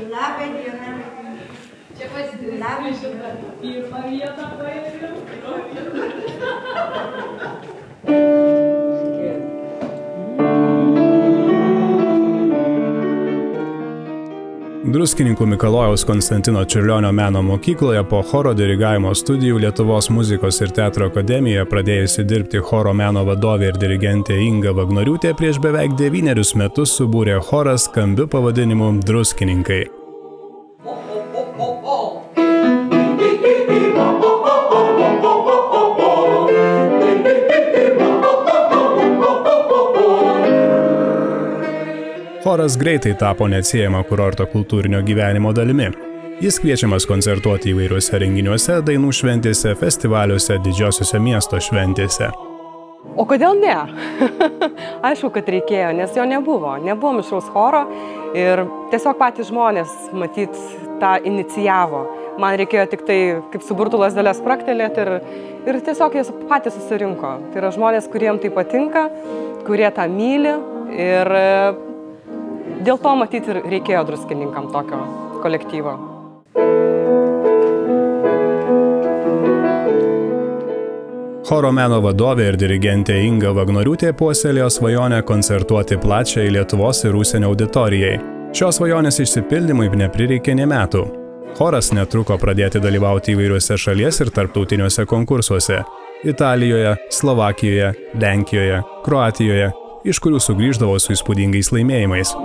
Labą dieną. Čia pasidarysime šitą pirmą vietą paėmėm. Druskininkų Mikalojaus Konstantino Čiurlionio meno mokykloje po choro dirigavimo studijų Lietuvos muzikos ir teatro akademijoje pradėjusi dirbti choro meno vadovė ir dirigentė Inga Vagnoriūtė prieš beveik 9 metus subūrė chorą skambiu pavadinimu Druskininkai. Choras greitai tapo neatsiejama kurorto kultūrinio gyvenimo dalimi. Jis kviečiamas koncertuoti įvairiuose renginiuose, dainų šventėse, festivaliuose, didžiosiuose miesto šventėse. O kodėl ne? Aišku, kad reikėjo, nes jo nebuvo. Nebuvo mišraus choro ir tiesiog patys žmonės, matyt, tą inicijavo. Man reikėjo tik tai, kaip suburtų lazdeles spraktelėti ir tiesiog jie patys susirinko. Tai yra žmonės, kuriems tai patinka, kurie tą myli ir dėl to, matyt, ir reikėjo druskininkam tokio kolektyvo. Choro meno vadovė ir dirigentė Inga Vagnoriūtė puoselėjo svajonę koncertuoti plačiai Lietuvos ir užsienio auditorijai. Šios svajonės išsipildymui neprireikė nė metų. Choras netruko pradėti dalyvauti įvairiuose šalies ir tarptautiniuose konkursuose – Italijoje, Slovakijoje, Lenkijoje, Kroatijoje, iš kurių sugrįždavo su įspūdingais laimėjimais.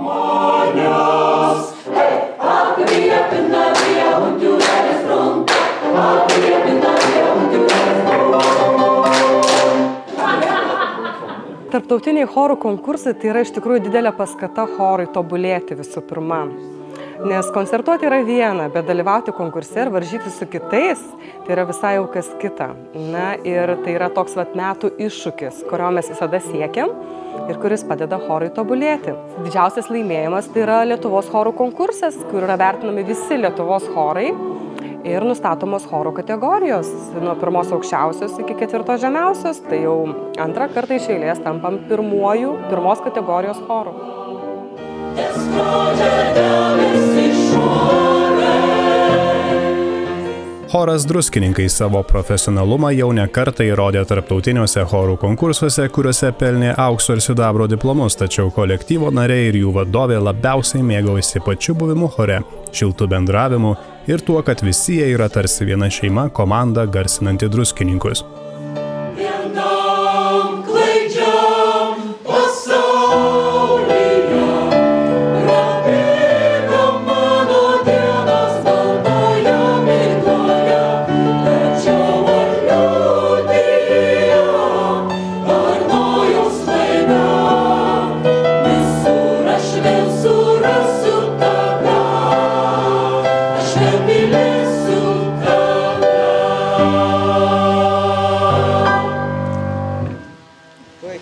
Tarptautiniai chorų konkursai tai yra iš tikrųjų didelė paskata chorui tobulėti visų pirma. Nes koncertuoti yra viena, bet dalyvauti konkurse ir varžyti su kitais, tai yra visai jau kas kita. Na ir tai yra toks metų iššūkis, kurio mes visada siekiam ir kuris padeda chorui tobulėti. Didžiausias laimėjimas tai yra Lietuvos chorų konkursas, kur yra vertinami visi Lietuvos chorai ir nustatomos chorų kategorijos. Nuo 1 aukščiausios iki 4 žemiausios, tai jau 2 kartą iš eilės tampam 1 kategorijos chorų. Choras Druskininkai savo profesionalumą jau ne kartą įrodė tarptautiniuose chorų konkursuose, kuriuose pelnė aukso ir sidabro diplomus, tačiau kolektyvo nariai ir jų vadovė labiausiai mėgaujasi pačiu buvimu chore, šiltu bendravimu ir tuo, kad visi jie yra tarsi viena šeima, komanda garsinanti druskininkus. Oi.